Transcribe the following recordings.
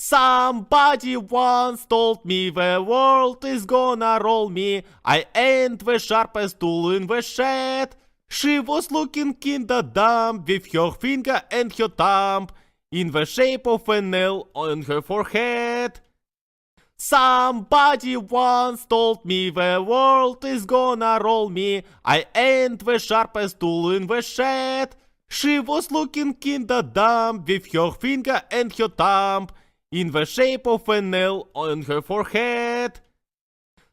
Somebody once told me the world is gonna roll me. I ain't the sharpest tool in the shed. She was looking kinda dumb with her finger and her thumb in the shape of a nail on her forehead. Somebody once told me the world is gonna roll me. I ain't the sharpest tool in the shed. She was looking kinda dumb with her finger and her thumb in the shape of a nail on her forehead.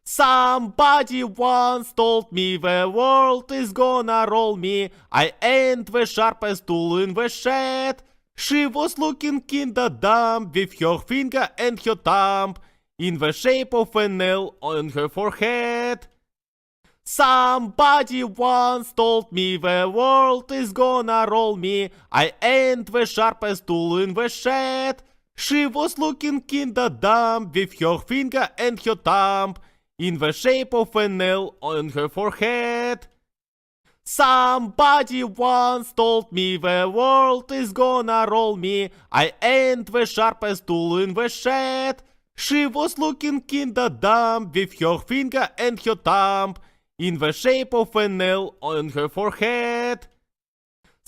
Somebody once told me the world is gonna roll me. I ain't the sharpest tool in the shed. She was looking kinda dumb with her finger and her thumb in the shape of a nail on her forehead. Somebody once told me the world is gonna roll me. I ain't the sharpest tool in the shed. She was looking kinda dumb with her finger and her thumb in the shape of a nail on her forehead. Somebody once told me the world is gonna roll me. I ain't the sharpest tool in the shed. She was looking kinda dumb with her finger and her thumb in the shape of a nail on her forehead.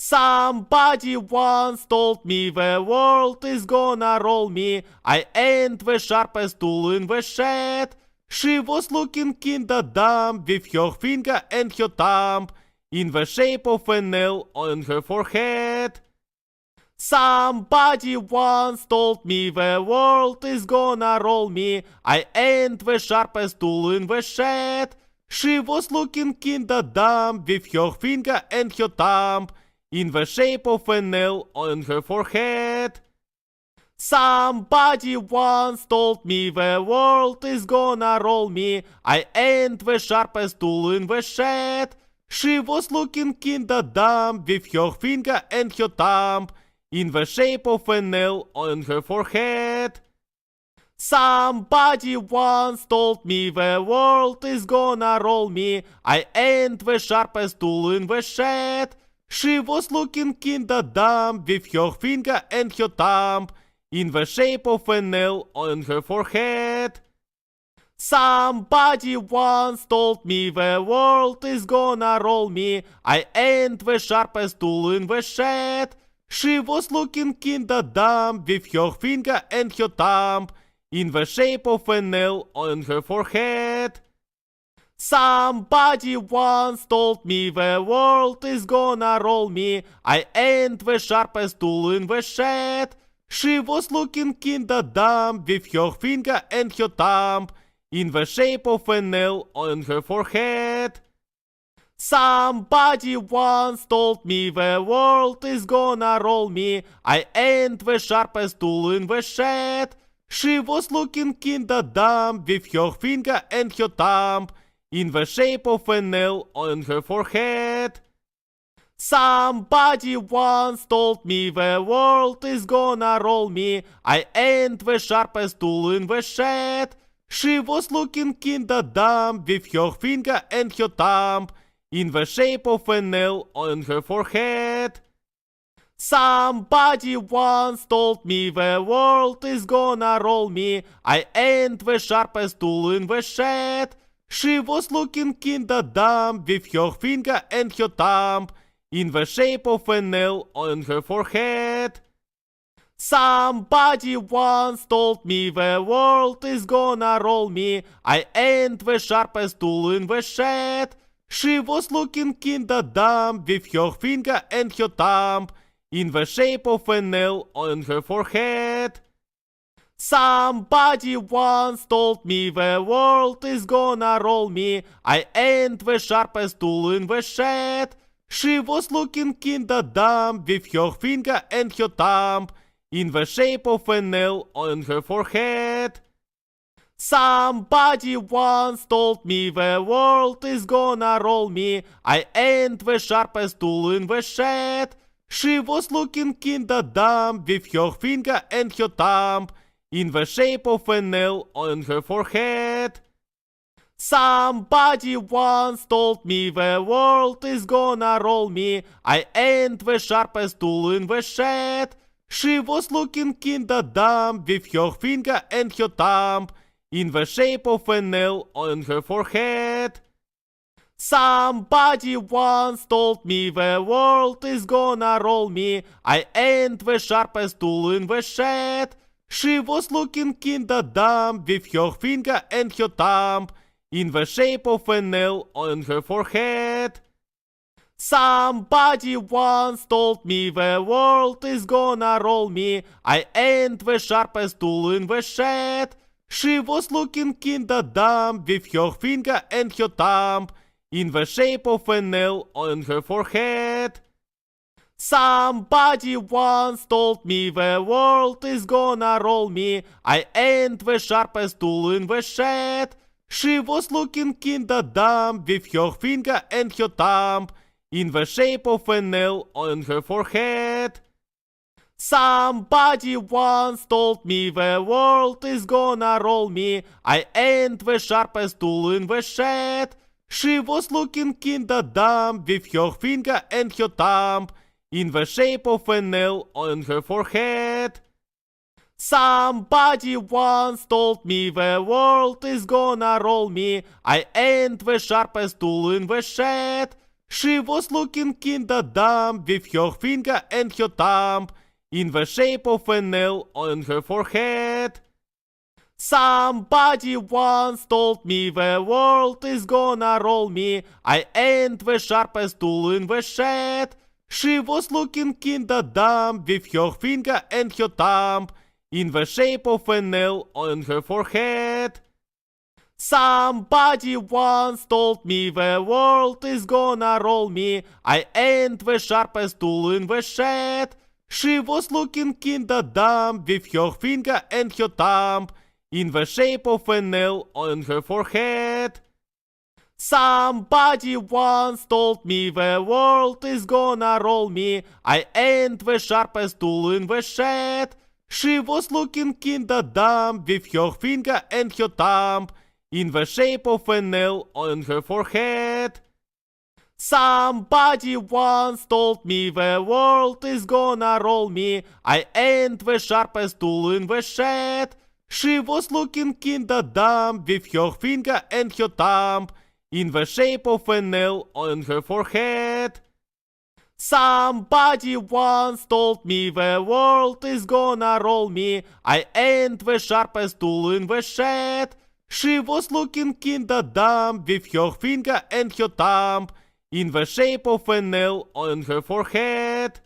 Somebody once told me the world is gonna roll me. I ain't the sharpest tool in the shed. She was looking kinda dumb with her finger and her thumb in the shape of a nail on her forehead. Somebody once told me the world is gonna roll me. I ain't the sharpest tool in the shed. She was looking kinda dumb with her finger and her thumb in the shape of a nail on her forehead. Somebody once told me the world is gonna roll me. I ain't the sharpest tool in the shed. She was looking kinda dumb with her finger and her thumb in the shape of a nail on her forehead. Somebody once told me the world is gonna roll me. I ain't the sharpest tool in the shed. She was looking kinda dumb with her finger and her thumb in the shape of a nail on her forehead. Somebody once told me the world is gonna roll me. I ain't the sharpest tool in the shed. She was looking kinda dumb with her finger and her thumb in the shape of a nail on her forehead. Somebody once told me the world is gonna roll me. I ain't the sharpest tool in the shed. She was looking kinda dumb with her finger and her thumb in the shape of a nail on her forehead. Somebody once told me the world is gonna roll me. I ain't the sharpest tool in the shed. She was looking kinda dumb with her finger and her thumb in the shape of a nail on her forehead. Somebody once told me the world is gonna roll me. I ain't the sharpest tool in the shed. She was looking kinda dumb with her finger and her thumb in the shape of a nail on her forehead. Somebody once told me the world is gonna roll me. I ain't the sharpest tool in the shed. She was looking kinda dumb with her finger and her thumb in the shape of a nail on her forehead. Somebody once told me the world is gonna roll me. I ain't the sharpest tool in the shed. She was looking kinda dumb with her finger and her thumb in the shape of a nail on her forehead. Somebody once told me the world is gonna roll me. I ain't the sharpest tool in the shed. She was looking kinda dumb with her finger and her thumb in the shape of a nail on her forehead. Somebody once told me the world is gonna roll me. I ain't the sharpest tool in the shed. She was looking kinda dumb with her finger and her thumb in the shape of a nail on her forehead. Somebody once told me the world is gonna roll me. I ain't the sharpest tool in the shed. She was looking kinda dumb with her finger and her thumb in the shape of an L on her forehead. Somebody once told me the world is gonna roll me. I ain't the sharpest tool in the shed. She was looking kinda dumb with her finger and her thumb in the shape of an L on her forehead. Somebody once told me the world is gonna roll me. I ain't the sharpest tool in the shed. She was looking kinda dumb with her finger and her thumb in the shape of an L on her forehead. Somebody once told me the world is gonna roll me. I ain't the sharpest tool in the shed. She was looking kinda dumb with her finger and her thumb in the shape of an L on her forehead. Somebody once told me the world is gonna roll me. I ain't the sharpest tool in the shed. She was looking kinda dumb with her finger and her thumb in the shape of an L on her forehead. Somebody once told me the world is gonna roll me. I ain't the sharpest tool in the shed. She was looking kinda dumb with her finger and her thumb in the shape of an L on her forehead. Somebody once told me the world is gonna roll me. I ain't the sharpest tool in the shed. She was looking kinda dumb with her finger and her thumb in the shape of an L on her forehead. Somebody once told me the world is gonna roll me. I ain't the sharpest tool in the shed. She was looking kinda dumb with her finger and her thumb in the shape of an L on her forehead. Somebody once told me the world is gonna roll me. I ain't the sharpest tool in the shed. She was looking kinda dumb with her finger and her thumb in the shape of an L on her forehead. Somebody once told me the world is gonna roll me. I ain't the sharpest tool in the shed. She was looking kinda dumb with her finger and her thumb in the shape of an L on her forehead. Somebody once told me the world is gonna roll me. I ain't the sharpest tool in the shed. She was looking kinda dumb with her finger and her thumb in the shape of an L on her forehead.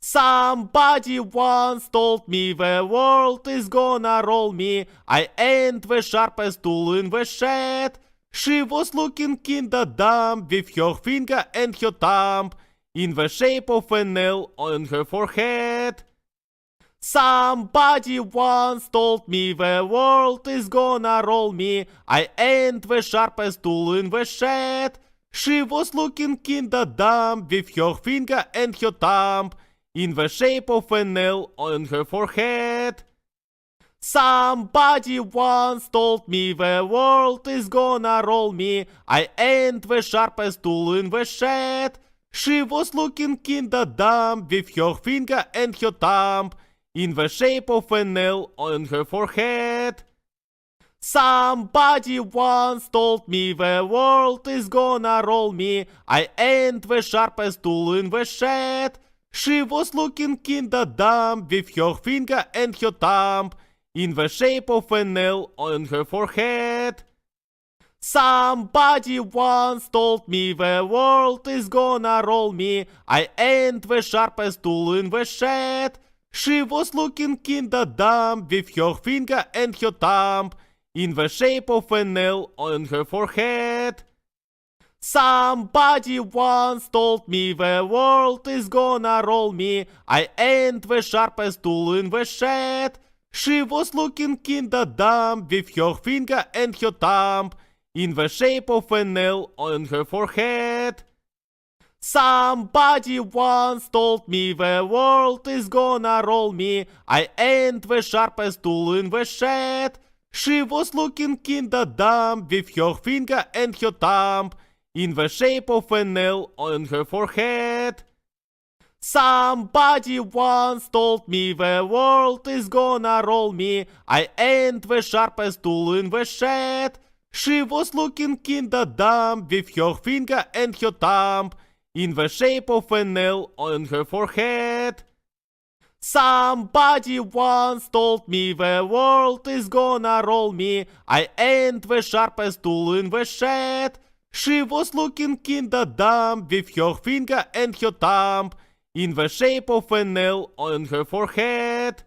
Somebody once told me the world is gonna roll me. I ain't the sharpest tool in the shed. She was looking kinda dumb with her finger and her thumb in the shape of an L on her forehead. Somebody once told me the world is gonna roll me. I ain't the sharpest tool in the shed. She was looking kinda dumb with her finger and her thumb in the shape of an L on her forehead. Somebody once told me the world is gonna roll me. I ain't the sharpest tool in the shed. She was looking kinda dumb with her finger and her thumb in the shape of an L on her forehead. Somebody once told me the world is gonna roll me. I ain't the sharpest tool in the shed. She was looking kinda dumb with her finger and her thumb in the shape of an L on her forehead. Somebody once told me the world is gonna roll me. I ain't the sharpest tool in the shed. She was looking kinda dumb with her finger and her thumb in the shape of an L on her forehead. Somebody once told me the world is gonna roll me. I ain't the sharpest tool in the shed. She was looking kinda dumb with her finger and her thumb in the shape of an L on her forehead. Somebody once told me the world is gonna roll me. I ain't the sharpest tool in the shed. She was looking kinda dumb with her finger and her thumb in the shape of an L on her forehead. Somebody once told me the world is gonna roll me. I ain't the sharpest tool in the shed. She was looking kinda dumb with her finger and her thumb in the shape of a nail on her forehead. Somebody once told me the world is gonna roll me. I ain't the sharpest tool in the shed. She was looking kinda dumb with her finger and her thumb in the shape of a nail on her forehead.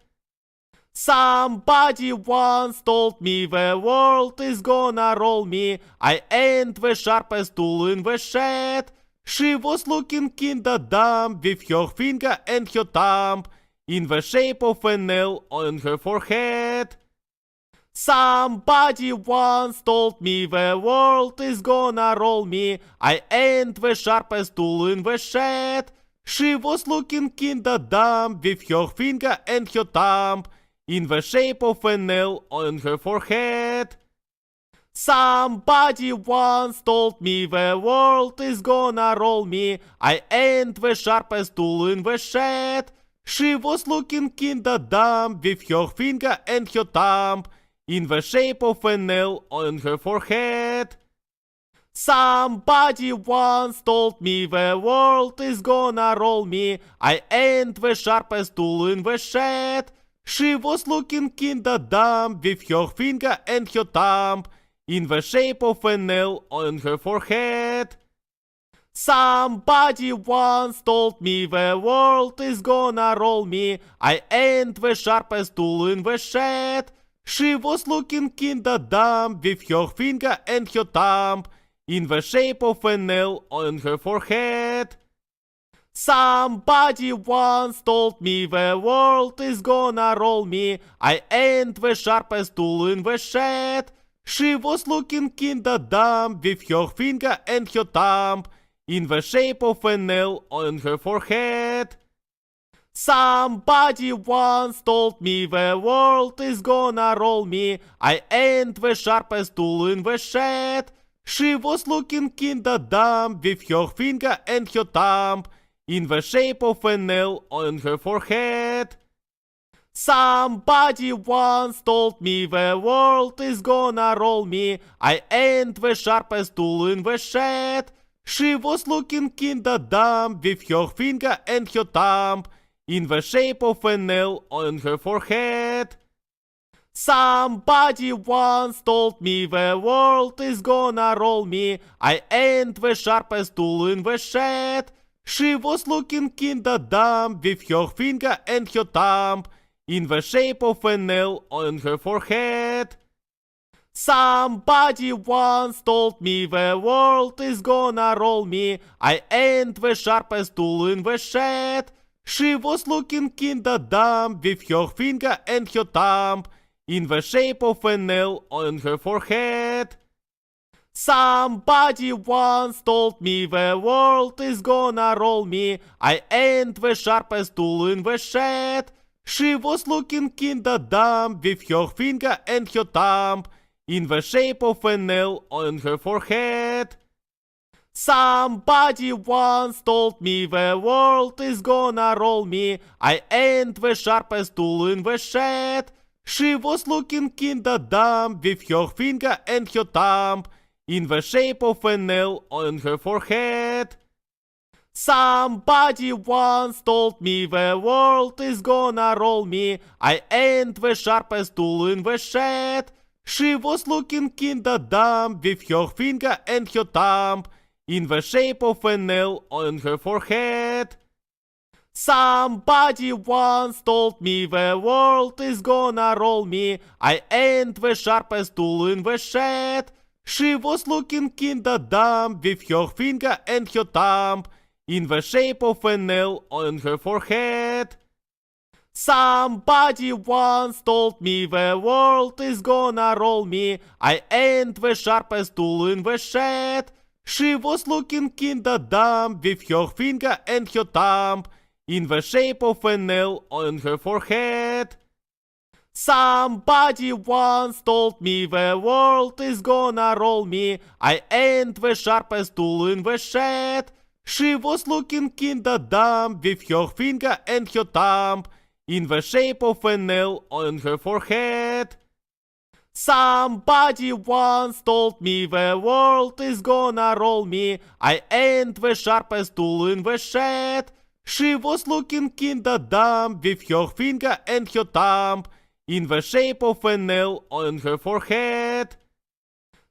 Somebody once told me the world is gonna roll me. I ain't the sharpest tool in the shed. She was looking kinda dumb with her finger and her thumb in the shape of a nail on her forehead. Somebody once told me the world is gonna roll me. I ain't the sharpest tool in the shed. She was looking kinda dumb with her finger and her thumb in the shape of a nail on her forehead. Somebody once told me the world is gonna roll me. I ain't the sharpest tool in the shed. She was looking kinda dumb with her finger and her thumb in the shape of a nail on her forehead. Somebody once told me the world is gonna roll me. I ain't the sharpest tool in the shed. She was looking kinda dumb with her finger and her thumb in the shape of a nail on her forehead. Somebody once told me the world is gonna roll me. I ain't the sharpest tool in the shed. She was looking kinda dumb with her finger and her thumb in the shape of a nail on her forehead. Somebody once told me the world is gonna roll me. I ain't the sharpest tool in the shed. She was looking kinda dumb with her finger and her thumb in the shape of a nail on her forehead. Somebody once told me the world is gonna roll me. I ain't the sharpest tool in the shed. She was looking kinda dumb with her finger and her thumb in the shape of a nail on her forehead. Somebody once told me the world is gonna roll me. I ain't the sharpest tool in the shed. She was looking kinda dumb with her finger and her thumb in the shape of a nail on her forehead. Somebody once told me the world is gonna roll me. I ain't the sharpest tool in the shed. She was looking kinda dumb with her finger and her thumb in the shape of a nail on her forehead. Somebody once told me the world is gonna roll me. I ain't the sharpest tool in the shed. She was looking kinda dumb with her finger and her thumb in the shape of a nail on her forehead. Somebody once told me the world is gonna roll me. I ain't the sharpest tool in the shed. She was looking kinda dumb with her finger and her thumb in the shape of a nail on her forehead. Somebody once told me the world is gonna roll me. I ain't the sharpest tool in the shed. She was looking kinda dumb with her finger and her thumb in the shape of a nail on her forehead. Somebody once told me the world is gonna roll me. I ain't the sharpest tool in the shed. She was looking kinda dumb with her finger and her thumb in the shape of a nail on her forehead. Somebody once told me the world is gonna roll me. I ain't the sharpest tool in the shed. She was looking kinda dumb with her finger and her thumb in the shape of a nail on her forehead. Somebody once told me the world is gonna roll me. I ain't the sharpest tool in the shed. She was looking kinda dumb with her finger and her thumb in the shape of a nail on her forehead. Somebody once told me the world is gonna roll me. I ain't the sharpest tool in the shed. She was looking kinda dumb with her finger and her thumb in the shape of an L on her forehead. Somebody once told me the world is gonna roll me. I ain't the sharpest tool in the shed. She was looking kinda dumb with her finger and her thumb in the shape of an L on her forehead.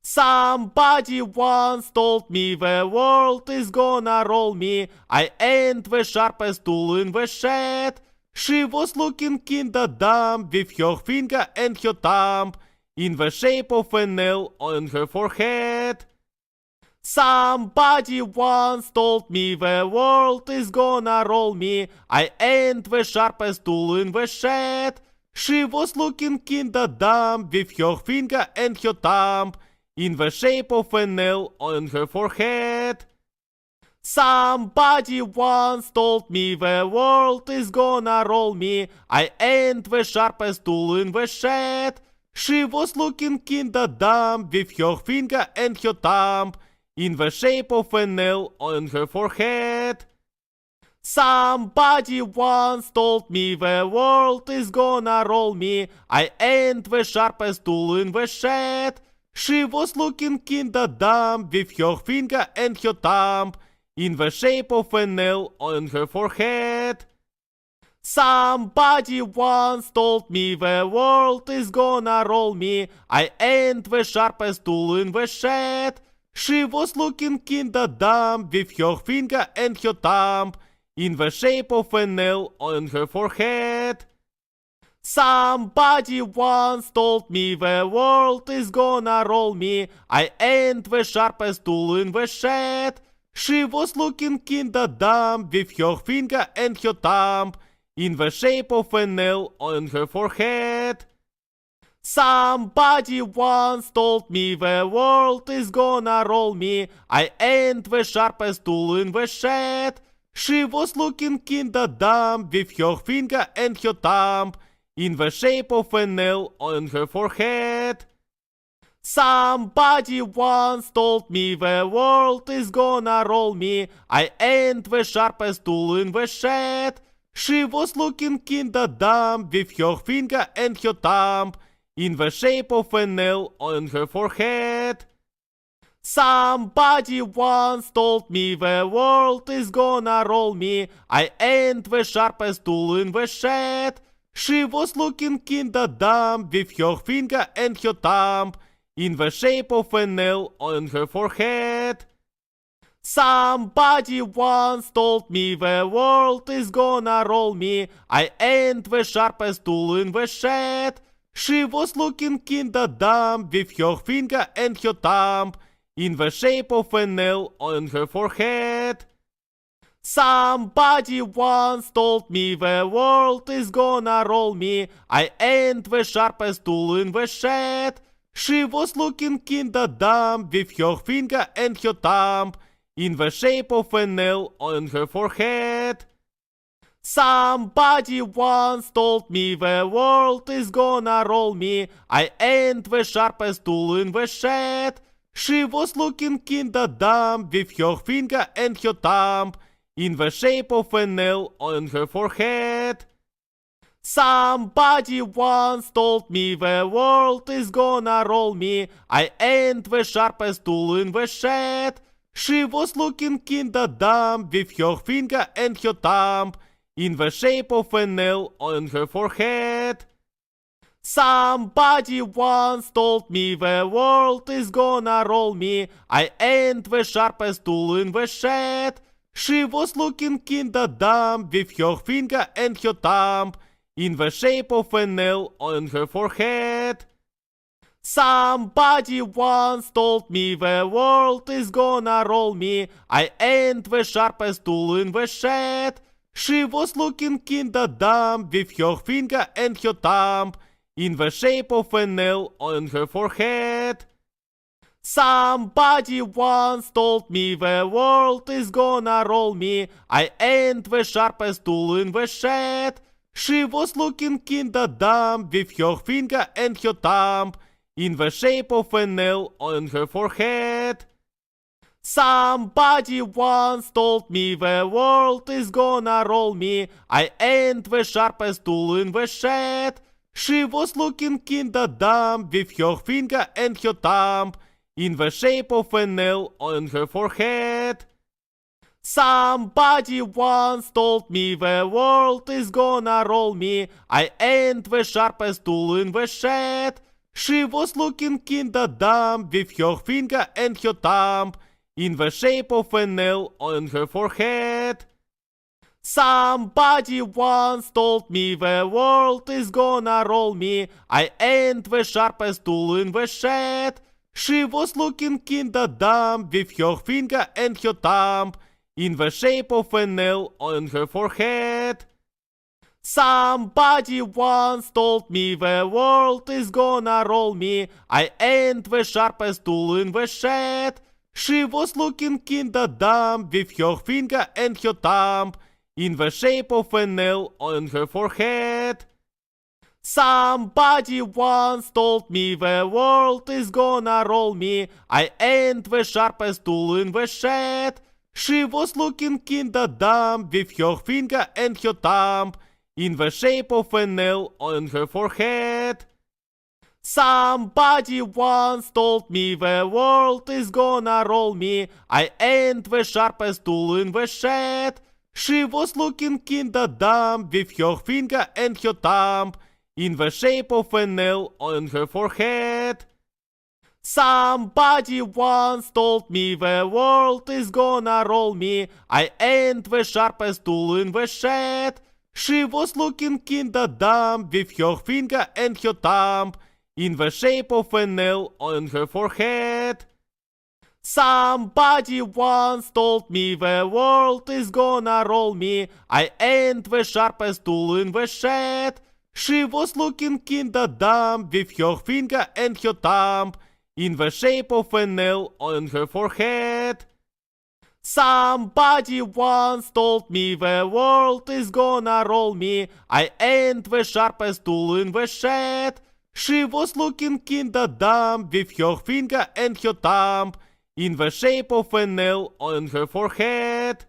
Somebody once told me the world is gonna roll me. I ain't the sharpest tool in the shed. She was looking kinda dumb with her finger and her thumb in the shape of an L on her forehead. Somebody once told me the world is gonna roll me. I ain't the sharpest tool in the shed. She was looking kinda dumb with her finger and her thumb in the shape of an L on her forehead. Somebody once told me the world is gonna roll me. I ain't the sharpest tool in the shed. She was looking kinda dumb with her finger and her thumb in the shape of an L on her forehead. Somebody once told me the world is gonna roll me. I ain't the sharpest tool in the shed. She was looking kinda dumb with her finger and her thumb in the shape of an L on her forehead. Somebody once told me the world is gonna roll me. I ain't the sharpest tool in the shed. She was looking kinda dumb with her finger and her thumb in the shape of an L on her forehead. Somebody once told me the world is gonna roll me. I ain't the sharpest tool in the shed. She was looking kinda dumb with her finger and her thumb in the shape of an L on her forehead. Somebody once told me the world is gonna roll me. I ain't the sharpest tool in the shed. She was looking kinda dumb with her finger and her thumb in the shape of an L on her forehead. Somebody once told me the world is gonna roll me. I ain't the sharpest tool in the shed. She was looking kinda dumb with her finger and her thumb in the shape of an L on her forehead. Somebody once told me the world is gonna roll me. I ain't the sharpest tool in the shed. She was looking kinda dumb with her finger and her thumb in the shape of an L on her forehead. Somebody once told me the world is gonna roll me. I ain't the sharpest tool in the shed. She was looking kinda dumb with her finger and her thumb in the shape of an L on her forehead. Somebody once told me the world is gonna roll me. I ain't the sharpest tool in the shed. She was looking kinda dumb with her finger and her thumb in the shape of an L on her forehead. Somebody once told me the world is gonna roll me. I ain't the sharpest tool in the shed. She was looking kinda dumb with her finger and her thumb in the shape of an L on her forehead. Somebody once told me the world is gonna roll me. I ain't the sharpest tool in the shed. She was looking kinda dumb with her finger and her thumb in the shape of an L on her forehead. Somebody once told me the world is gonna roll me. I ain't the sharpest tool in the shed. She was looking kinda dumb with her finger and her thumb in the shape of an L on her forehead. Somebody once told me the world is gonna roll me. I ain't the sharpest tool in the shed. She was looking kinda dumb with her finger and her thumb in the shape of an L on her forehead. Somebody once told me the world is gonna roll me. I ain't the sharpest tool in the shed. She was looking kinda dumb with her finger and her thumb in the shape of an L on her forehead. Somebody once told me the world is gonna roll me. I ain't the sharpest tool in the shed. She was looking kinda dumb with her finger and her thumb in the shape of a nail on her forehead. Somebody once told me the world is gonna roll me. I ain't the sharpest tool in the shed. She was looking kinda dumb with her finger and her thumb in the shape of a nail on her forehead. Somebody once told me the world is gonna roll me. I ain't the sharpest tool in the shed. She was looking kinda dumb with her finger and her thumb in the shape of a nail on her forehead. Somebody once told me the world is gonna roll me. I ain't the sharpest tool in the shed. She was looking kinda dumb with her finger and her thumb in the shape of a nail on her forehead. Somebody once told me the world is gonna roll me. I ain't the sharpest tool in the shed. She was looking kinda dumb with her finger and her thumb in the shape of a nail on her forehead. Somebody once told me the world is gonna roll me. I ain't the sharpest tool in the shed. She was looking kinda dumb with her finger and her thumb in the shape of a nail on her forehead. Somebody once told me the world is gonna roll me. I ain't the sharpest tool in the shed. She was looking kinda dumb with her finger and her thumb in the shape of a nail on her forehead. Somebody once told me the world is gonna roll me. I ain't the sharpest tool in the shed. She was looking kinda dumb with her finger and her thumb in the shape of a nail on her forehead. Somebody once told me the world is gonna roll me. I ain't the sharpest tool in the shed. She was looking kinda dumb with her finger and her thumb in the shape of a nail on her forehead.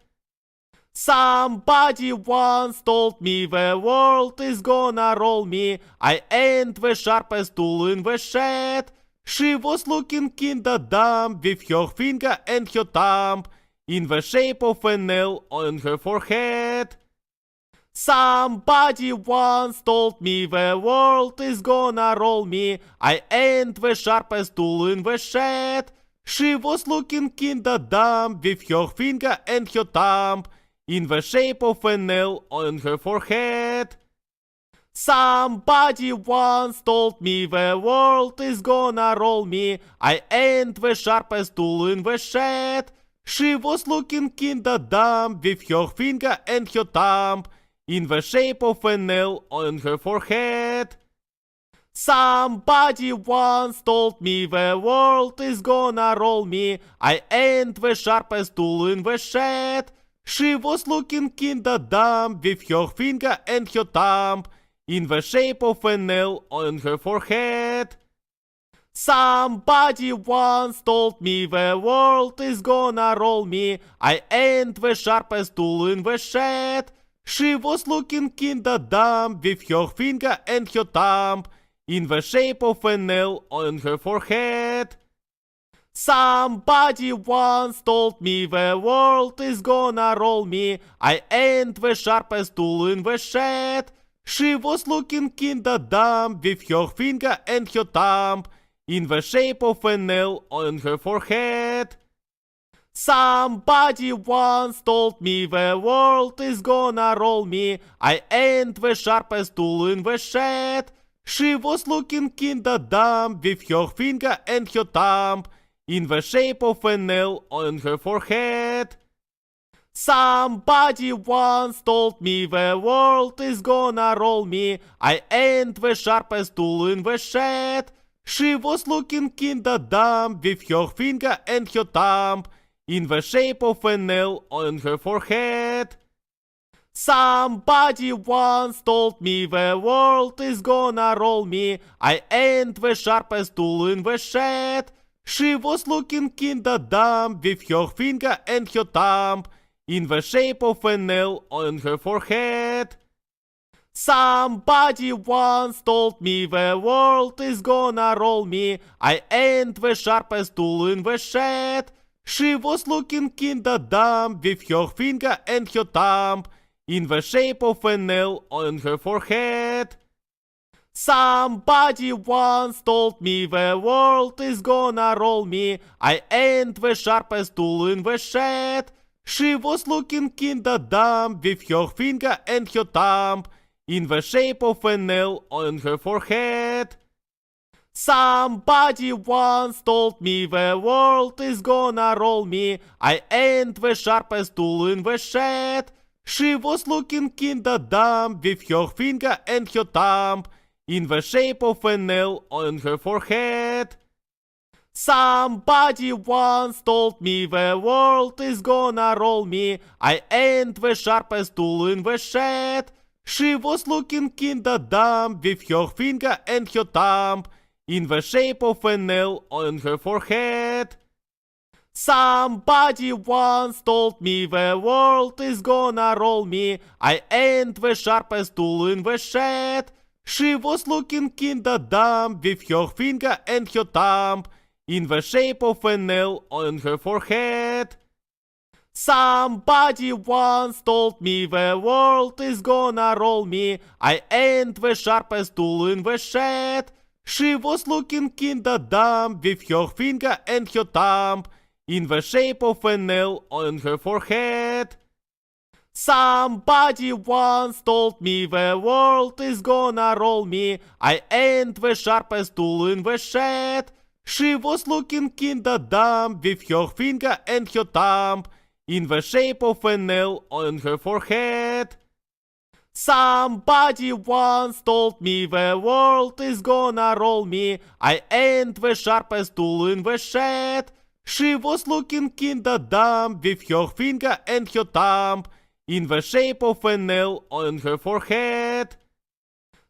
Somebody once told me the world is gonna roll me. I ain't the sharpest tool in the shed. She was looking kinda dumb with her finger and her thumb in the shape of a nail on her forehead. Somebody once told me the world is gonna roll me. I ain't the sharpest tool in the shed. She was looking kinda dumb with her finger and her thumb in the shape of a nail on her forehead. Somebody once told me the world is gonna roll me. I ain't the sharpest tool in the shed. She was looking kinda dumb with her finger and her thumb in the shape of a nail on her forehead. Somebody once told me the world is gonna roll me. I ain't the sharpest tool in the shed. She was looking kinda dumb with her finger and her thumb in the shape of a nail on her forehead. Somebody once told me the world is gonna roll me. I ain't the sharpest tool in the shed. She was looking kinda dumb with her finger and her thumb in the shape of a nail on her forehead. Somebody once told me the world is gonna roll me. I ain't the sharpest tool in the shed. She was looking kinda dumb with her finger and her thumb in the shape of a nail on her forehead. Somebody once told me the world is gonna roll me. I ain't the sharpest tool in the shed. She was looking kinda dumb with her finger and her thumb in the shape of a nail on her forehead. Somebody once told me the world is gonna roll me. I ain't the sharpest tool in the shed. She was looking kinda dumb with her finger and her thumb in the shape of a nail on her forehead. Somebody once told me the world is gonna roll me. I ain't the sharpest tool in the shed. She was looking kinda dumb with her finger and her thumb in the shape of an L on her forehead. Somebody once told me the world is gonna roll me. I ain't the sharpest tool in the shed. She was looking kinda dumb with her finger and her thumb in the shape of an L on her forehead. Somebody once told me the world is gonna roll me. I ain't the sharpest tool in the shed. She was looking kinda dumb with her finger and her thumb in the shape of an L on her forehead. Somebody once told me the world is gonna roll me. I ain't the sharpest tool in the shed. She was looking kinda dumb with her finger and her thumb in the shape of an L on her forehead. Somebody once told me the world is gonna roll me. I ain't the sharpest tool in the shed. She was looking kinda dumb with her finger and her thumb in the shape of an L on her forehead. Somebody once told me the world is gonna roll me. I ain't the sharpest tool in the shed. She was looking kinda dumb with her finger and her thumb in the shape of an L on her forehead. Somebody once told me the world is gonna roll me. I ain't the sharpest tool in the shed. She was looking kinda dumb with her finger and her thumb in the shape of an L on her forehead. Somebody once told me the world is gonna roll me. I ain't the sharpest tool in the shed. She was looking kinda dumb with her finger and her thumb in the shape of an L on her forehead. Somebody once told me the world is gonna roll me. I ain't the sharpest tool in the shed. She was looking kinda dumb with her finger and her thumb in the shape of an L on her forehead.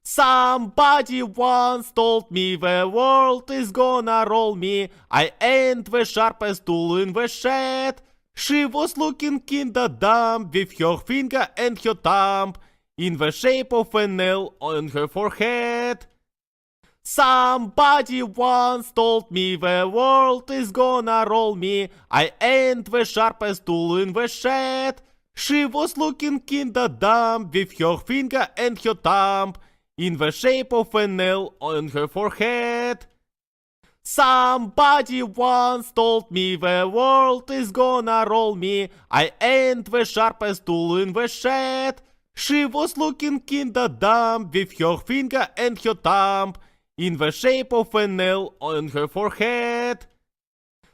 Somebody once told me the world is gonna roll me. I ain't the sharpest tool in the shed. She was looking kinda dumb with her finger and her thumb in the shape of an L on her forehead. Somebody once told me the world is gonna roll me. I ain't the sharpest tool in the shed. She was looking kinda dumb with her finger and her thumb in the shape of an L on her forehead. Somebody once told me the world is gonna roll me. I ain't the sharpest tool in the shed. She was looking kinda dumb with her finger and her thumb in the shape of an L on her forehead.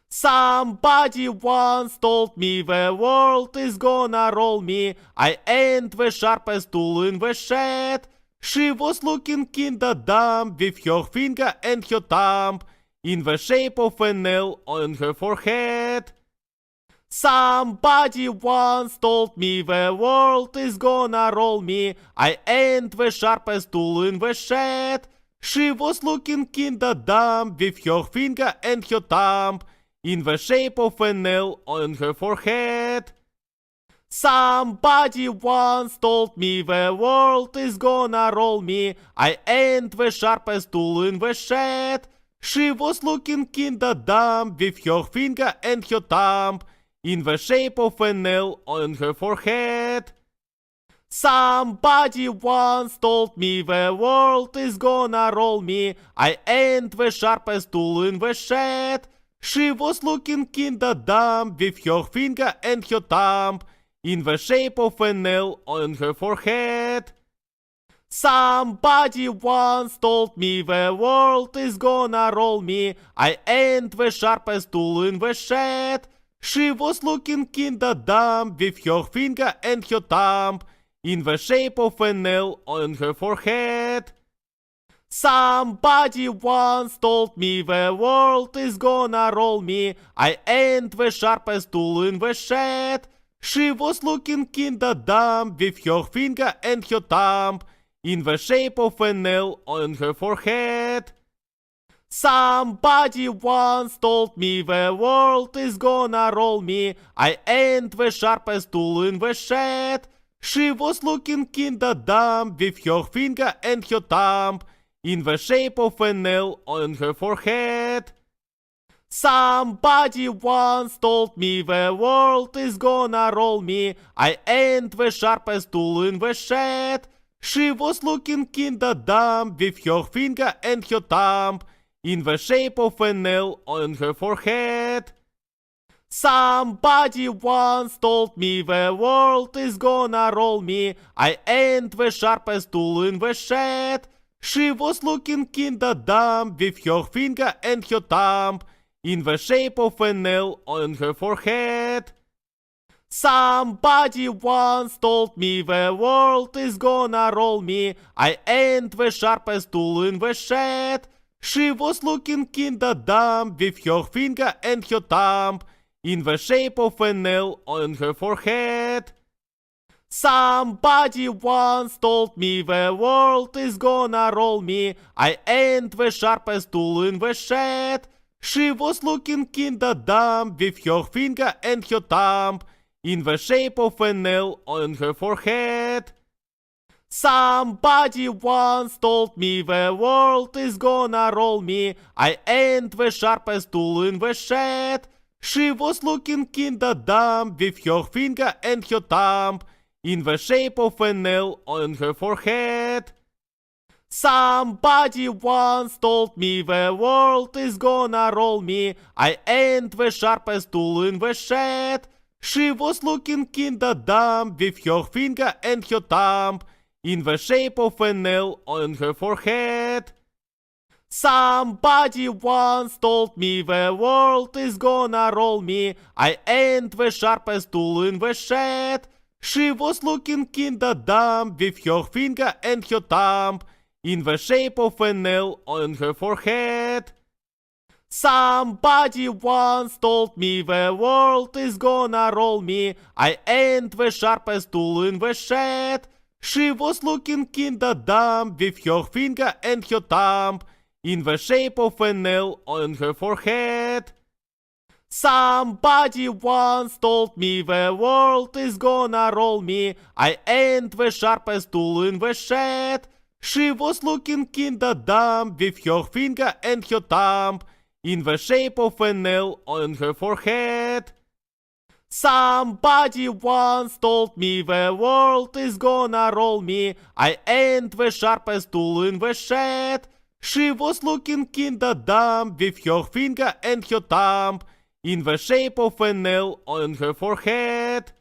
Somebody once told me the world is gonna roll me. I ain't the sharpest tool in the shed. She was looking kinda dumb with her finger and her thumb in the shape of an L on her forehead. Somebody once told me the world is gonna roll me. I ain't the sharpest tool in the shed. She was looking kinda dumb with her finger and her thumb in the shape of an L on her forehead. Somebody once told me the world is gonna roll me. I ain't the sharpest tool in the shed. She was looking kinda dumb with her finger and her thumb in the shape of an L on her forehead. Somebody once told me the world is gonna roll me. I ain't the sharpest tool in the shed. She was looking kinda dumb with her finger and her thumb in the shape of an L on her forehead. Somebody once told me the world is gonna roll me. I ain't the sharpest tool in the shed. She was looking kinda dumb with her finger and her thumb in the shape of an L on her forehead. Somebody once told me the world is gonna roll me. I ain't the sharpest tool in the shed. She was looking kinda dumb with her finger and her thumb in the shape of an L on her forehead. Somebody once told me the world is gonna roll me. I ain't the sharpest tool in the shed. She was looking kinda dumb with her finger and her thumb in the shape of a nail on her forehead. Somebody once told me the world is gonna roll me. I ain't the sharpest tool in the shed. She was looking kinda dumb with her finger and her thumb in the shape of a nail on her forehead. Somebody once told me the world is gonna roll me. I ain't the sharpest tool in the shed. She was looking kinda dumb with her finger and her thumb in the shape of a nail on her forehead. Somebody once told me the world is gonna roll me. I ain't the sharpest tool in the shed. She was looking kinda dumb with her finger and her thumb in the shape of a nail on her forehead. Somebody once told me the world is gonna roll me. I ain't the sharpest tool in the shed. She was looking kinda dumb with her finger and her thumb in the shape of a nail on her forehead. Somebody once told me the world is gonna roll me. I ain't the sharpest tool in the shed. She was looking kinda dumb with her finger and her thumb in the shape of a nail on her forehead. Somebody once told me the world is gonna roll me. I ain't the sharpest tool in the shed. She was looking kinda dumb with her finger and her thumb in the shape of a nail on her forehead. Somebody once told me the world is gonna roll me. I ain't the sharpest tool in the shed. She was looking kinda dumb with her finger and her thumb in the shape of a nail on her forehead. Somebody once told me the world is gonna roll me. I ain't the sharpest tool in the shed. She was looking kinda dumb with her finger and her thumb in the shape of a nail on her forehead. Somebody once told me the world is gonna roll me. I ain't the sharpest tool in the shed. She was looking kinda dumb with her finger and her thumb in the shape of a nail on her forehead. Somebody once told me the world is gonna roll me. I ain't the sharpest tool in the shed. She was looking kinda dumb with her finger and her thumb in the shape of a nail on her forehead.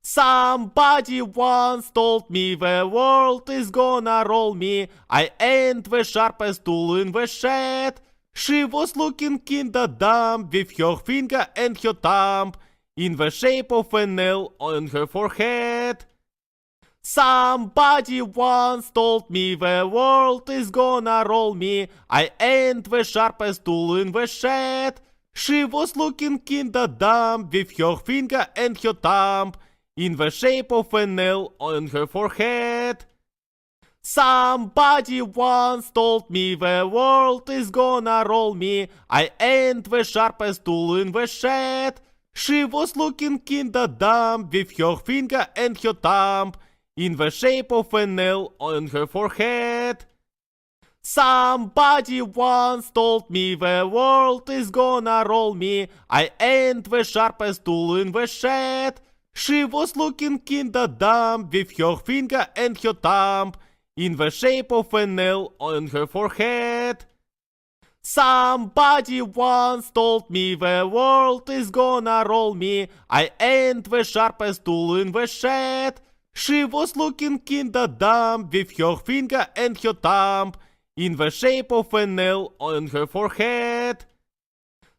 Somebody once told me the world is gonna roll me. I ain't the sharpest tool in the shed. She was looking kinda dumb with her finger and her thumb in the shape of a nail on her forehead. Somebody once told me the world is gonna roll me. I ain't the sharpest tool in the shed. She was looking kinda dumb with her finger and her thumb in the shape of a nail on her forehead. Somebody once told me the world is gonna roll me. I ain't the sharpest tool in the shed. She was looking kinda dumb with her finger and her thumb in the shape of a nail on her forehead. Somebody once told me the world is gonna roll me. I ain't the sharpest tool in the shed. She was looking kinda dumb with her finger and her thumb in the shape of a nail on her forehead. Somebody once told me the world is gonna roll me. I ain't the sharpest tool in the shed. She was looking kinda dumb with her finger and her thumb in the shape of a nail on her forehead.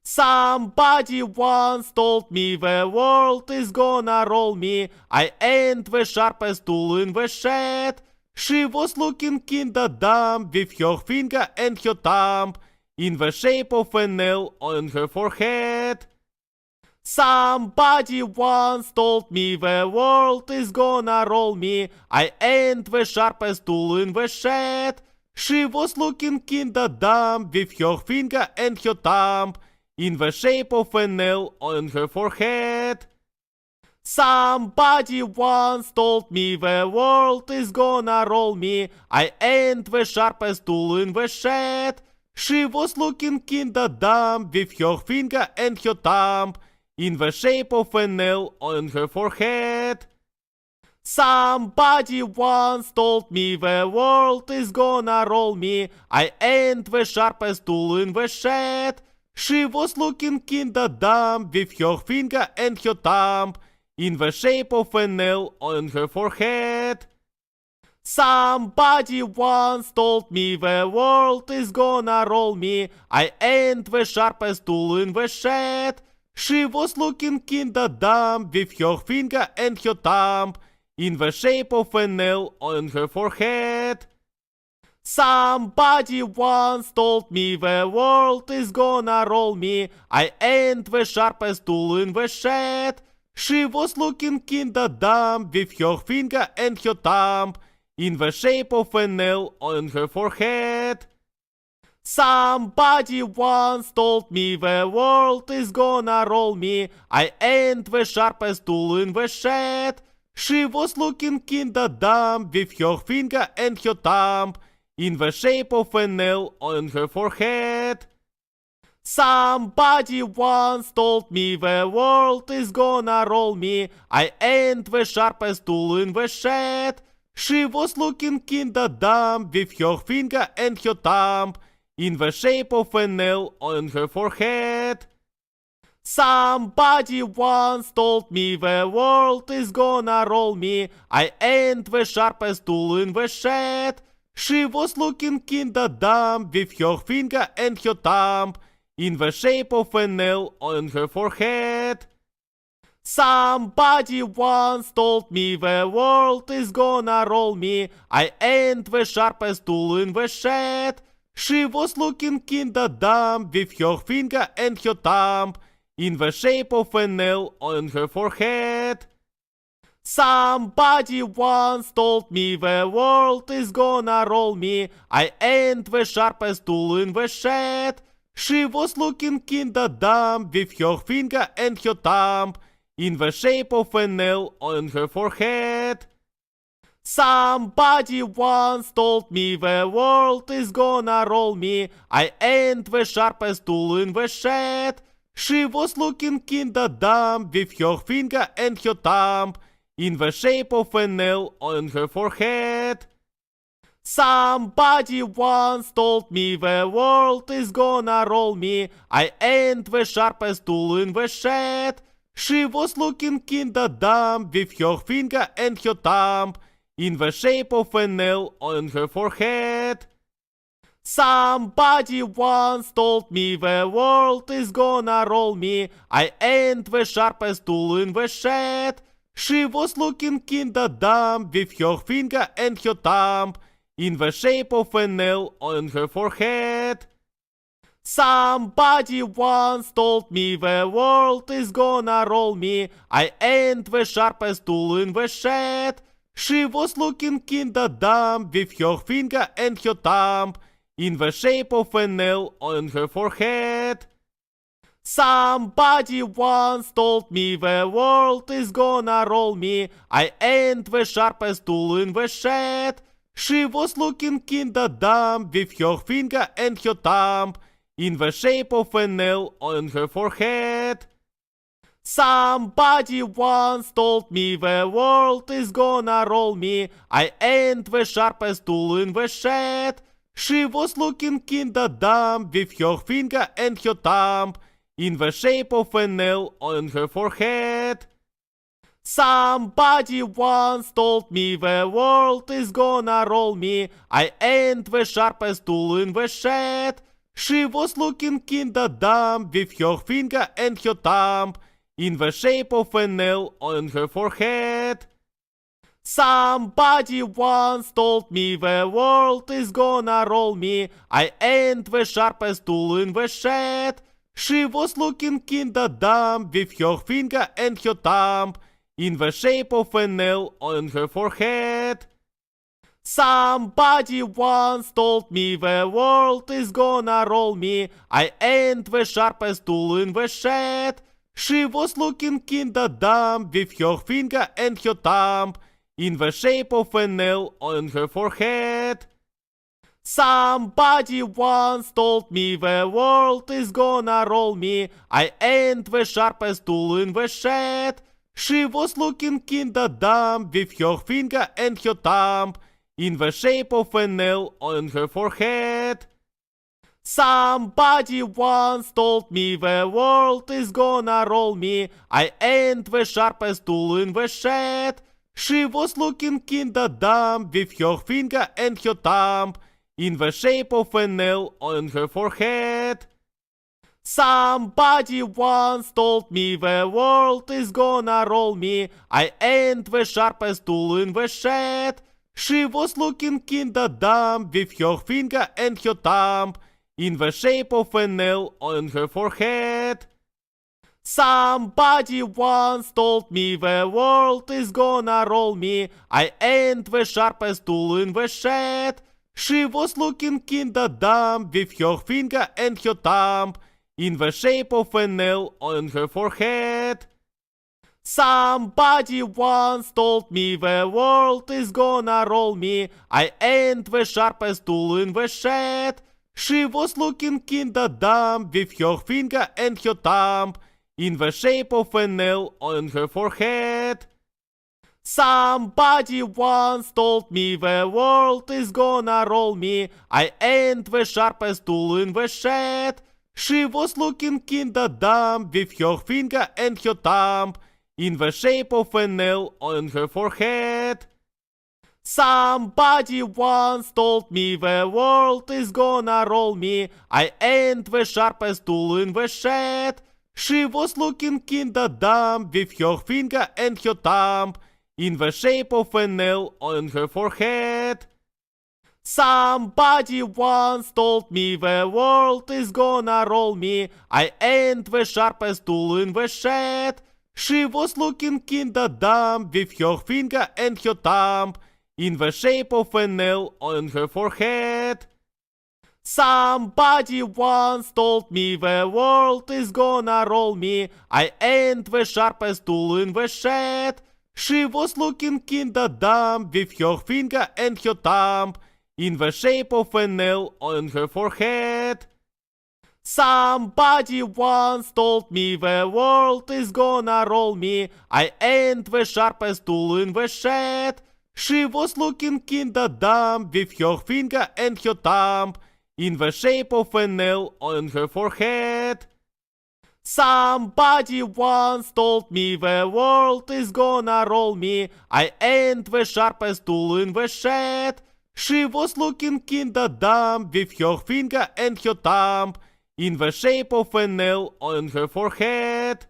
Somebody once told me the world is gonna roll me. I ain't the sharpest tool in the shed. She was looking kinda dumb with her finger and her thumb in the shape of a nail on her forehead. Somebody once told me the world is gonna roll me. I ain't the sharpest tool in the shed. She was looking kinda dumb with her finger and her thumb in the shape of an L on her forehead. Somebody once told me the world is gonna roll me. I ain't the sharpest tool in the shed. She was looking kinda dumb with her finger and her thumb in the shape of an L on her forehead. Somebody once told me the world is gonna roll me. I ain't the sharpest tool in the shed. She was looking kinda dumb with her finger and her thumb in the shape of an L on her forehead. Somebody once told me the world is gonna roll me. I ain't the sharpest tool in the shed. She was looking kinda dumb with her finger and her thumb in the shape of an L on her forehead. Somebody once told me the world is gonna roll me. I ain't the sharpest tool in the shed. She was looking kinda dumb with her finger and her thumb in the shape of an L on her forehead. Somebody once told me the world is gonna roll me. I ain't the sharpest tool in the shed. She was looking kinda dumb with her finger and her thumb in the shape of an L on her forehead. Somebody once told me the world is gonna roll me. I ain't the sharpest tool in the shed. She was looking kinda dumb with her finger and her thumb in the shape of an L on her forehead. Somebody once told me the world is gonna roll me. I ain't the sharpest tool in the shed. She was looking kinda dumb with her finger and her thumb in the shape of an L on her forehead. Somebody once told me the world is gonna roll me. I ain't the sharpest tool in the shed. She was looking kinda dumb with her finger and her thumb in the shape of an L on her forehead. Somebody once told me the world is gonna roll me. I ain't the sharpest tool in the shed. She was looking kinda dumb with her finger and her thumb in the shape of an L on her forehead. Somebody once told me the world is gonna roll me. I ain't the sharpest tool in the shed. She was looking kinda dumb with her finger and her thumb in the shape of an L on her forehead. Somebody once told me the world is gonna roll me. I ain't the sharpest tool in the shed. She was looking kinda dumb with her finger and her thumb in the shape of an L on her forehead. Somebody once told me the world is gonna roll me. I ain't the sharpest tool in the shed. She was looking kinda dumb with her finger and her thumb in the shape of an L on her forehead. Somebody once told me the world is gonna roll me. I ain't the sharpest tool in the shed. She was looking kinda dumb with her finger and her thumb in the shape of an L on her forehead. Somebody once told me the world is gonna roll me. I ain't the sharpest tool in the shed. She was looking kinda dumb with her finger and her thumb in the shape of an L on her forehead. Somebody once told me the world is gonna roll me. I ain't the sharpest tool in the shed. She was looking kinda dumb with her finger and her thumb in the shape of an L on her forehead. Somebody once told me the world is gonna roll me. I ain't the sharpest tool in the shed. She was looking kinda dumb with her finger and her thumb in the shape of an L on her forehead. Somebody once told me the world is gonna roll me. I ain't the sharpest tool in the shed. She was looking kinda dumb with her finger and her thumb in the shape of an L on her forehead. Somebody once told me the world is gonna roll me. I ain't the sharpest tool in the shed. She was looking kinda dumb with her finger and her thumb in the shape of a nail on her forehead. Somebody once told me the world is gonna roll me. I ain't the sharpest tool in the shed. She was looking kinda dumb with her finger and her thumb in the shape of a nail on her forehead. Somebody once told me the world is gonna roll me. I ain't the sharpest tool in the shed. She was looking kinda dumb with her finger and her thumb in the shape of a nail on her forehead. Somebody once told me the world is gonna roll me. I ain't the sharpest tool in the shed. She was looking kinda dumb with her finger and her thumb in the shape of a nail on her forehead. Somebody once told me the world is gonna roll me. I ain't the sharpest tool in the shed. She was looking kinda dumb with her finger and her thumb in the shape of a nail on her forehead. Somebody once told me the world is gonna roll me. I ain't the sharpest tool in the shed. She was looking kinda dumb with her finger and her thumb in the shape of a nail on her forehead. Somebody once told me the world is gonna roll me. I ain't the sharpest tool in the shed. She was looking kinda dumb with her finger and her thumb in the shape of a nail on her forehead. Somebody once told me the world is gonna roll me. I ain't the sharpest tool in the shed. She was looking kinda dumb with her finger and her thumb in the shape of a nail on her forehead. Somebody once told me the world is gonna roll me. I ain't the sharpest tool in the shed. She was looking kinda dumb with her finger and her thumb in the shape of a nail on her forehead. Somebody once told me the world is gonna roll me. I ain't the sharpest tool in the shed. She was looking kinda dumb with her finger and her thumb in the shape of a nail on her forehead. Somebody once told me the world is gonna roll me. I ain't the sharpest tool in the shed. She was looking kinda dumb with her finger and her thumb in the shape of a nail on her forehead. Somebody once told me the world is gonna roll me. I ain't the sharpest tool in the shed. She was looking kinda dumb with her finger and her thumb in the shape of a nail on her forehead.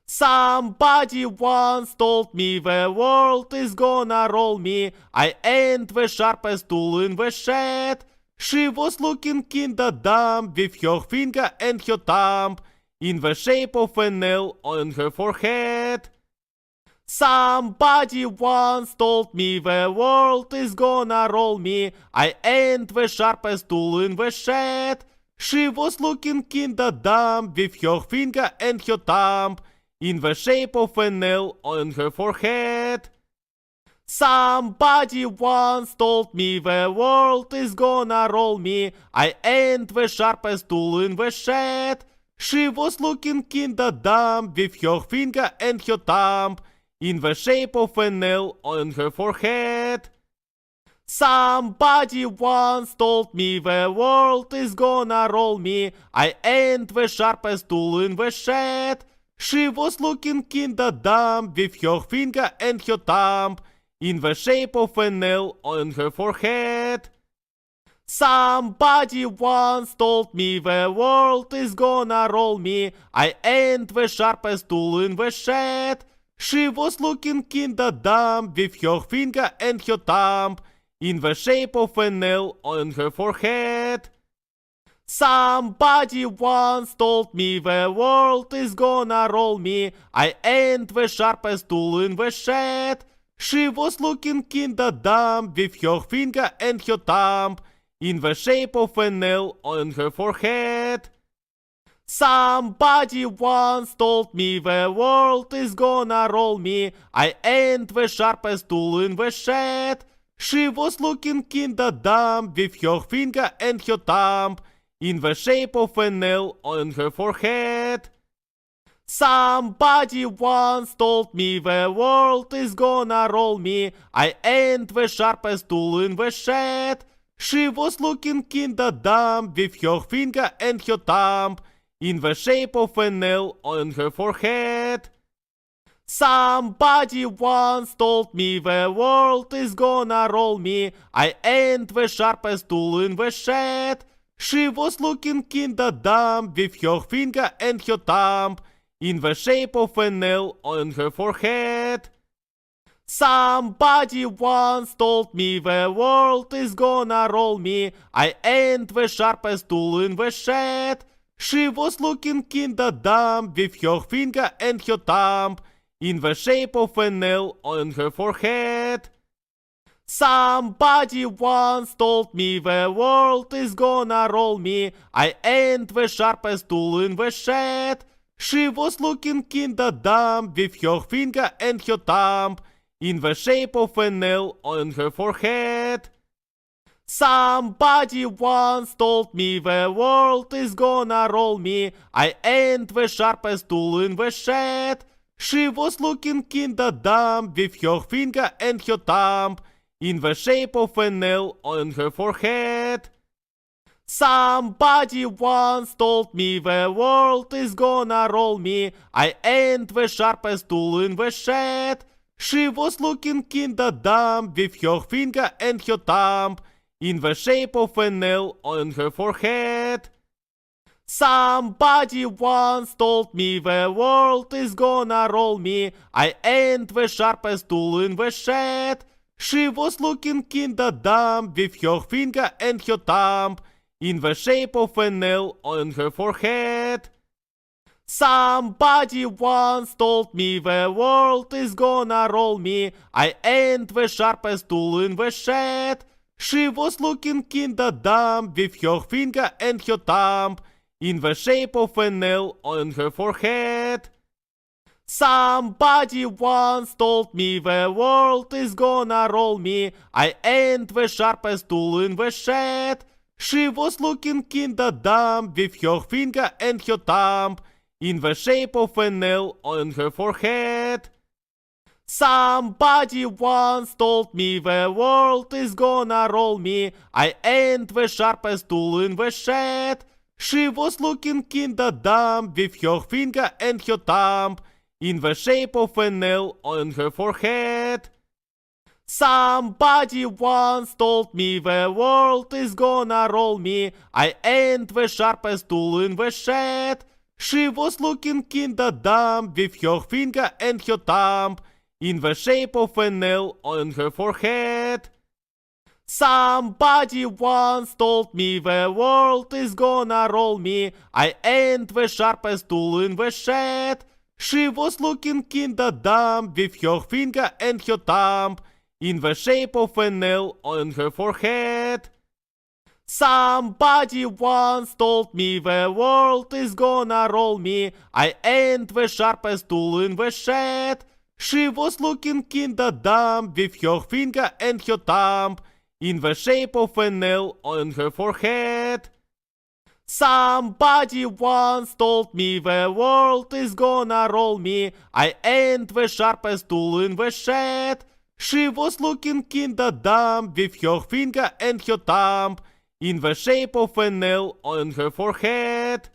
Somebody once told me the world is gonna roll me. I ain't the sharpest tool in the shed. She was looking kinda dumb with her finger and her thumb in the shape of a nail on her forehead. Somebody once told me the world is gonna roll me. I ain't the sharpest tool in the shed. She was looking kinda dumb with her finger and her thumb in the shape of a nail on her forehead. Somebody once told me the world is gonna roll me. I ain't the sharpest tool in the shed. She was looking kinda dumb with her finger and her thumb in the shape of a nail on her forehead. Somebody once told me the world is gonna roll me. I ain't the sharpest tool in the shed. She was looking kinda dumb with her finger and her thumb in the shape of a nail on her forehead. Somebody once told me the world is gonna roll me. I ain't the sharpest tool in the shed. She was looking kinda dumb with her finger and her thumb in the shape of a nail on her forehead. Somebody once told me the world is gonna roll me. I ain't the sharpest tool in the shed. She was looking kinda dumb with her finger and her thumb in the shape of an L on her forehead. Somebody once told me the world is gonna roll me. I ain't the sharpest tool in the shed. She was looking kinda dumb with her finger and her thumb in the shape of an L on her forehead. Somebody once told me the world is gonna roll me. I ain't the sharpest tool in the shed. She was looking kinda dumb with her finger and her thumb in the shape of an L on her forehead. Somebody once told me the world is gonna roll me. I ain't the sharpest tool in the shed. She was looking kinda dumb with her finger and her thumb in the shape of an L on her forehead. Somebody once told me the world is gonna roll me. I ain't the sharpest tool in the shed. She was looking kinda dumb with her finger and her thumb in the shape of an L on her forehead. Somebody once told me the world is gonna roll me. I ain't the sharpest tool in the shed. She was looking kinda dumb with her finger and her thumb in the shape of an L on her forehead. Somebody once told me the world is gonna roll me. I ain't the sharpest tool in the shed. She was looking kinda dumb with her finger and her thumb in the shape of an L on her forehead. Somebody once told me the world is gonna roll me. I ain't the sharpest tool in the shed. She was looking kinda dumb with her finger and her thumb in the shape of an L on her forehead. Somebody once told me the world is gonna roll me. I ain't the sharpest tool in the shed. She was looking kinda dumb with her finger and her thumb in the shape of an L on her forehead. Somebody once told me the world is gonna roll me. I ain't the sharpest tool in the shed. She was looking kinda dumb with her finger and her thumb in the shape of an L on her forehead. Somebody once told me the world is gonna roll me. I ain't the sharpest tool in the shed. She was looking kinda dumb with her finger and her thumb in the shape of an L on her forehead. Somebody once told me the world is gonna roll me. I ain't the sharpest tool in the shed. She was looking kinda dumb with her finger and her thumb in the shape of an L on her forehead. Somebody once told me the world is gonna roll me. I ain't the sharpest tool in the shed. She was looking kinda dumb with her finger and her thumb in the shape of an L on her forehead. Somebody once told me the world is gonna roll me. I ain't the sharpest tool in the shed. She was looking kinda dumb with her finger and her thumb in the shape of an L on her forehead. Somebody once told me the world is gonna roll me. I ain't the sharpest tool in the shed. She was looking kinda dumb with her finger and her thumb in the shape of an L on her forehead. Somebody once told me the world is gonna roll me. I ain't the sharpest tool in the shed. She was looking kinda dumb with her finger and her thumb in the shape of an L on her forehead.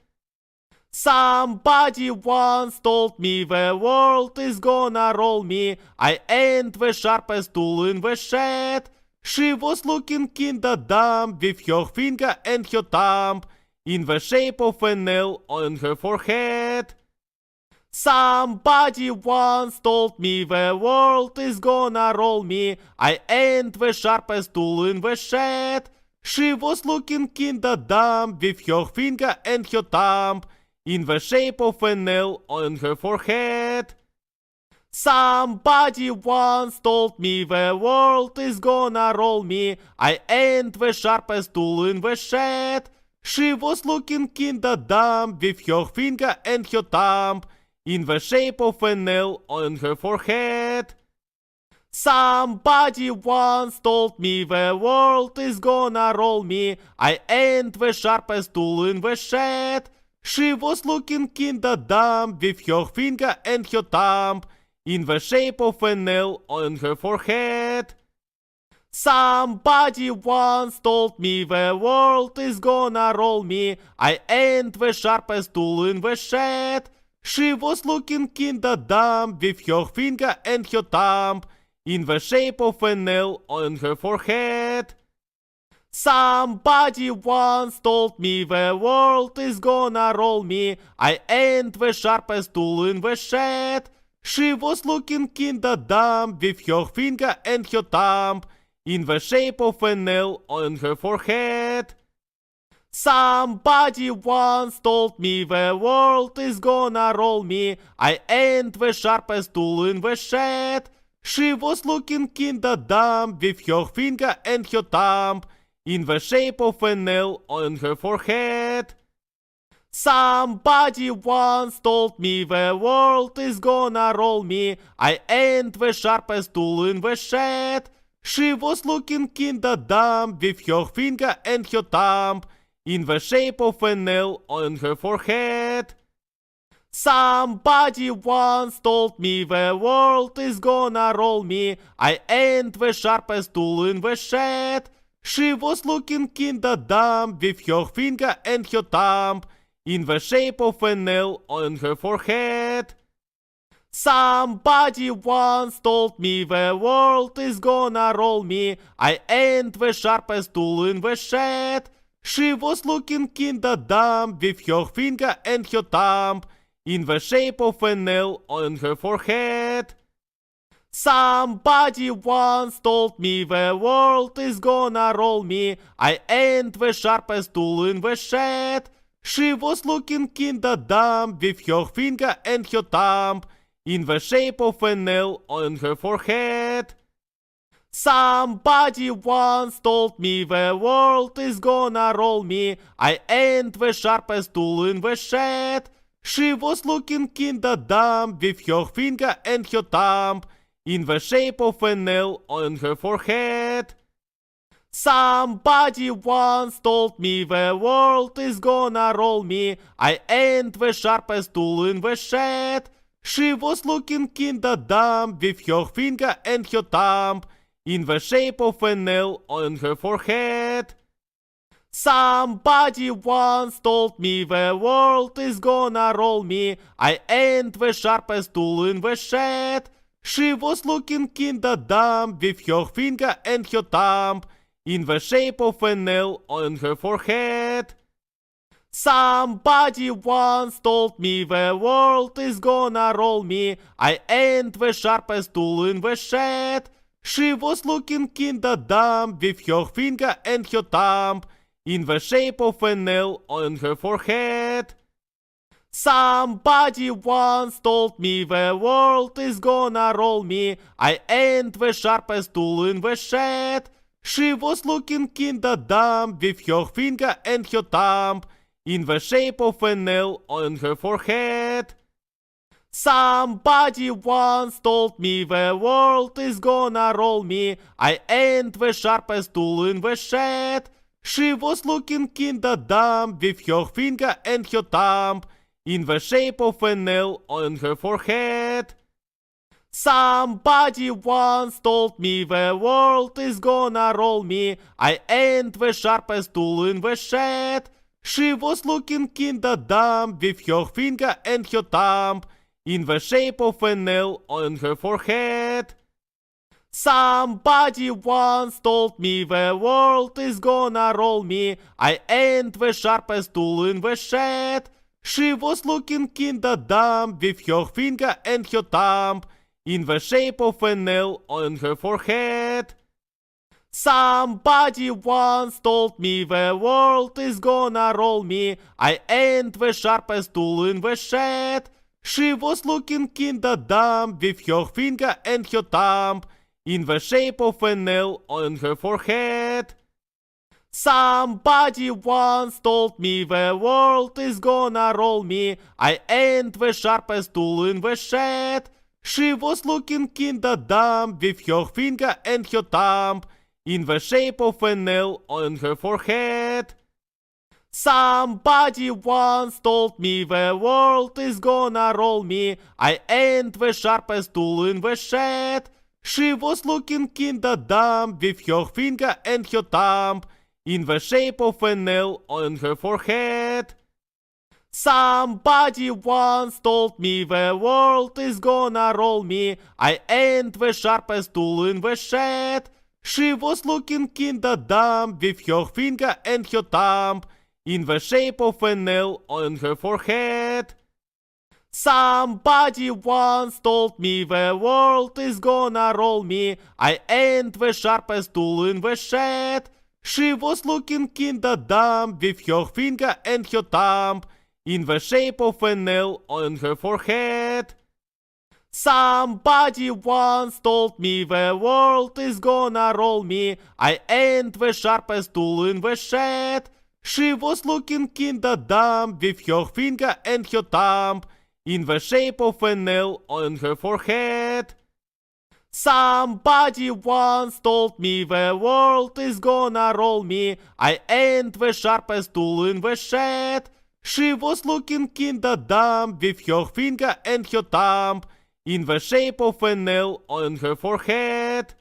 Somebody once told me the world is gonna roll me. I ain't the sharpest tool in the shed. She was looking kinda dumb with her finger and her thumb in the shape of an L on her forehead. Somebody once told me the world is gonna roll me. I ain't the sharpest tool in the shed. She was looking kinda dumb with her finger and her thumb in the shape of an L on her forehead. Somebody once told me the world is gonna roll me. I ain't the sharpest tool in the shed. She was looking kinda dumb with her finger and her thumb in the shape of a nail on her forehead. Somebody once told me the world is gonna roll me. I ain't the sharpest tool in the shed. She was looking kinda dumb with her finger and her thumb in the shape of a nail on her forehead. Somebody once told me the world is gonna roll me. I ain't the sharpest tool in the shed. She was looking kinda dumb with her finger and her thumb in the shape of a nail on her forehead. Somebody once told me the world is gonna roll me. I ain't the sharpest tool in the shed. She was looking kinda dumb with her finger and her thumb in the shape of a nail on her forehead. Somebody once told me the world is gonna roll me. I ain't the sharpest tool in the shed. She was looking kinda dumb with her finger and her thumb in the shape of a nail on her forehead. Somebody once told me the world is gonna roll me. I ain't the sharpest tool in the shed. She was looking kinda dumb with her finger and her thumb in the shape of a nail on her forehead. Somebody once told me the world is gonna roll me. I ain't the sharpest tool in the shed. She was looking kinda dumb with her finger and her thumb in the shape of a nail on her forehead. Somebody once told me the world is gonna roll me. I ain't the sharpest tool in the shed. She was looking kinda dumb with her finger and her thumb in the shape of a nail on her forehead. Somebody once told me the world is gonna roll me. I ain't the sharpest tool in the shed. She was looking kinda dumb with her finger and her thumb in the shape of a nail on her forehead. Somebody once told me the world is gonna roll me. I ain't the sharpest tool in the shed. She was looking kinda dumb with her finger and her thumb in the shape of a nail on her forehead. Somebody once told me the world is gonna roll me. I ain't the sharpest tool in the shed. She was looking kinda dumb with her finger and her thumb in the shape of a nail on her forehead. Somebody once told me the world is gonna roll me. I ain't the sharpest tool in the shed. She was looking kinda dumb with her finger and her thumb in the shape of a nail on her forehead. Somebody once told me the world is gonna roll me. I ain't the sharpest tool in the shed. She was looking kinda dumb with her finger and her thumb in the shape of a nail on her forehead. Somebody once told me the world is gonna roll me. I ain't the sharpest tool in the shed. She was looking kinda dumb with her finger and her thumb in the shape of a nail on her forehead. Somebody once told me the world is gonna roll me. I ain't the sharpest tool in the shed. She was looking kinda dumb with her finger and her thumb in the shape of a nail on her forehead. Somebody once told me the world is gonna roll me. I ain't the sharpest tool in the shed. She was looking kinda dumb with her finger and her thumb in the shape of a nail on her forehead. Somebody once told me the world is gonna roll me. I ain't the sharpest tool in the shed. She was looking kinda dumb with her finger and her thumb in the shape of a nail on her forehead. Somebody once told me the world is gonna roll me. I ain't the sharpest tool in the shed. She was looking kinda dumb with her finger and her thumb in the shape of an L on her forehead. Somebody once told me the world is gonna roll me. I ain't the sharpest tool in the shed. She was looking kinda dumb with her finger and her thumb in the shape of an L on her forehead. Somebody once told me the world is gonna roll me. I ain't the sharpest tool in the shed. She was looking kinda dumb with her finger and her thumb in the shape of an L on her forehead. Somebody once told me the world is gonna roll me. I ain't the sharpest tool in the shed. She was looking kinda dumb with her finger and her thumb in the shape of an L on her forehead. Somebody once told me the world is gonna roll me. I ain't the sharpest tool in the shed. She was looking kinda dumb with her finger and her thumb in the shape of an L on her forehead. Somebody once told me the world is gonna roll me. I ain't the sharpest tool in the shed. She was looking kinda dumb with her finger and her thumb in the shape of an L on her forehead. Somebody once told me the world is gonna roll me. I ain't the sharpest tool in the shed. She was looking kinda dumb with her finger and her thumb in the shape of an L on her forehead.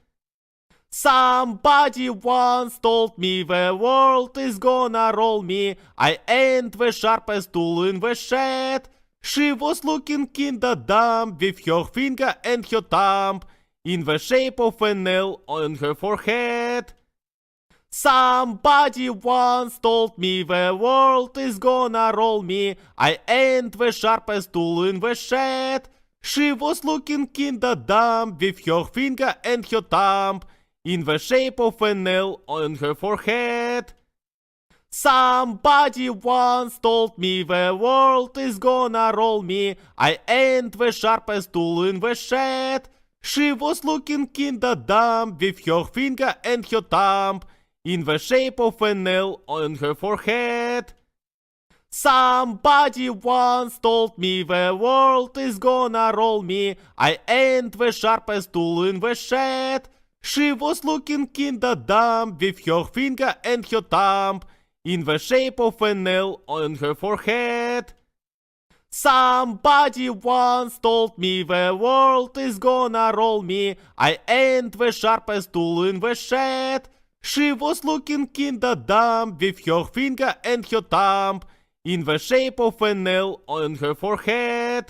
Somebody once told me the world is gonna roll me. I ain't the sharpest tool in the shed. She was looking kinda dumb with her finger and her thumb in the shape of an L on her forehead. Somebody once told me the world is gonna roll me. I ain't the sharpest tool in the shed. She was looking kinda dumb with her finger and her thumb in the shape of an L on her forehead. Somebody once told me the world is gonna roll me. I ain't the sharpest tool in the shed. She was looking kinda dumb with her finger and her thumb in the shape of an L on her forehead. Somebody once told me the world is gonna roll me. I ain't the sharpest tool in the shed. She was looking kinda dumb with her finger and her thumb in the shape of an L on her forehead. Somebody once told me the world is gonna roll me. I ain't the sharpest tool in the shed. She was looking kinda dumb with her finger and her thumb in the shape of an L on her forehead.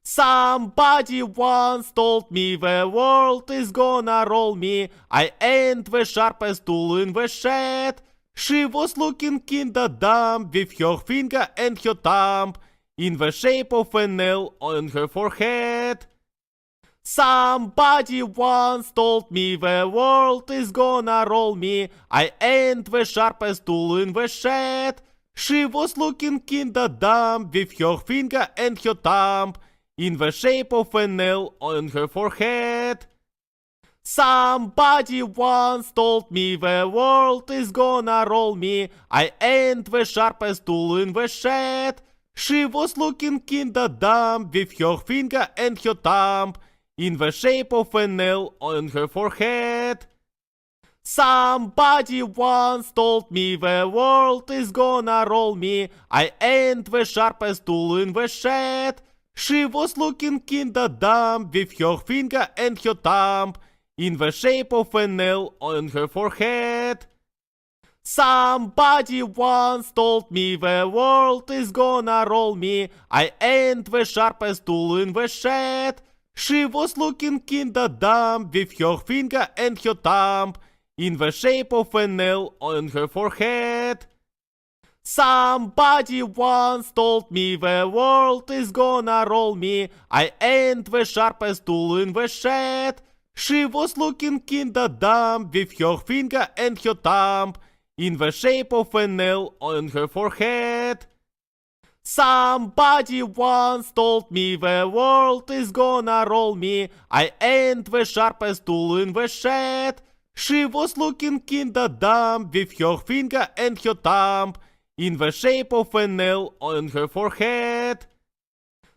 Somebody once told me the world is gonna roll me. I ain't the sharpest tool in the shed. She was looking kinda dumb with her finger and her thumb in the shape of an L on her forehead. Somebody once told me the world is gonna roll me. I ain't the sharpest tool in the shed. She was looking kinda dumb with her finger and her thumb in the shape of an L on her forehead. Somebody once told me the world is gonna roll me. I ain't the sharpest tool in the shed. She was looking kinda dumb with her finger and her thumb in the shape of an L on her forehead. Somebody once told me the world is gonna roll me. I ain't the sharpest tool in the shed. She was looking kinda dumb with her finger and her thumb in the shape of an L on her forehead. Somebody once told me the world is gonna roll me. I ain't the sharpest tool in the shed. She was looking kinda dumb with her finger and her thumb in the shape of an L on her forehead. Somebody once told me the world is gonna roll me. I ain't the sharpest tool in the shed. She was looking kinda dumb with her finger and her thumb in the shape of an L on her forehead. Somebody once told me the world is gonna roll me. I ain't the sharpest tool in the shed. She was looking kinda dumb with her finger and her thumb in the shape of a nail on her forehead.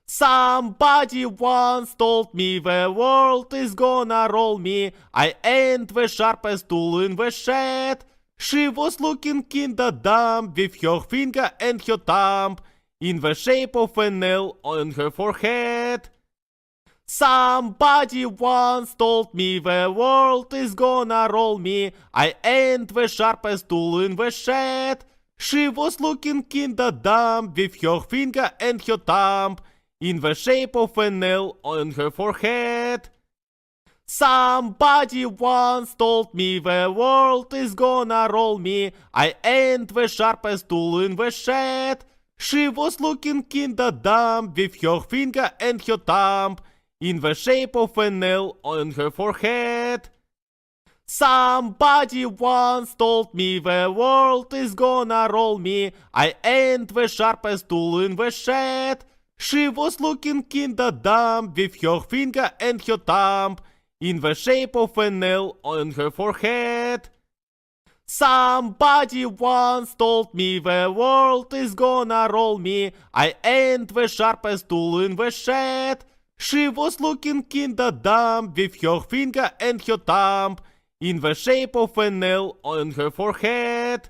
Somebody once told me the world is gonna roll me. I ain't the sharpest tool in the shed. She was looking kinda dumb with her finger and her thumb in the shape of a nail on her forehead. Somebody once told me the world is gonna roll me. I ain't the sharpest tool in the shed. She was looking kinda dumb with her finger and her thumb in the shape of a nail on her forehead. Somebody once told me the world is gonna roll me. I ain't the sharpest tool in the shed. She was looking kinda dumb with her finger and her thumb in the shape of a nail on her forehead. Somebody once told me the world is gonna roll me. I ain't the sharpest tool in the shed. She was looking kinda dumb with her finger and her thumb in the shape of a nail on her forehead. Somebody once told me the world is gonna roll me. I ain't the sharpest tool in the shed. She was looking kinda dumb with her finger and her thumb in the shape of a nail on her forehead.